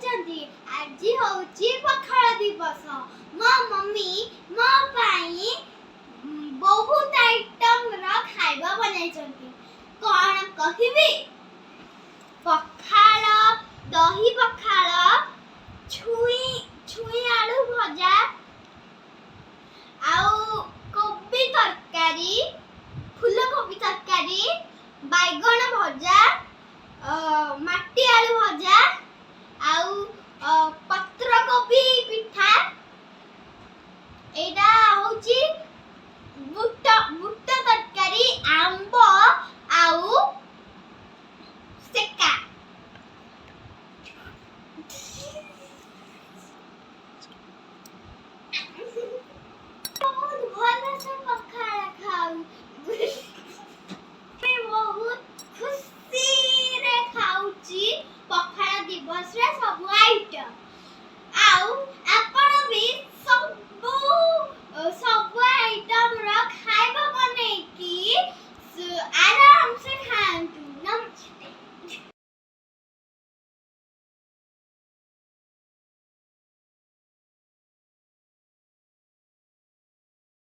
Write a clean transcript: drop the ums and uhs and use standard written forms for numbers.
ଜାଣିଛନ୍ତି ଆଜି ହଉଛି ପଖାଳ ଦିବସ। ମୋ ମମି ମୋ ପାଇଁ ବହୁତ ଆଇଟମର ଖାଇବା ବନାଇଛନ୍ତି। କଣ କହିବି? ପଖାଳ, ଦହି ପଖାଳ, ଛୁଇଁ ଆଳୁ ଭଜା, ଆଉ କୋବି ତରକାରୀ, ଫୁଲକୋବି ତରକାରୀ, ବାଇଗଣ ଭଜା, ମାଟି ଆଳୁ ଭଜା, ଆଉ ପତ୍ରକୋବି ପିଠା। ଏଇଟା ହଉଛି ବୁଟ ତରକାରୀ, ଆମ୍ବ ଆଉ ସେକା।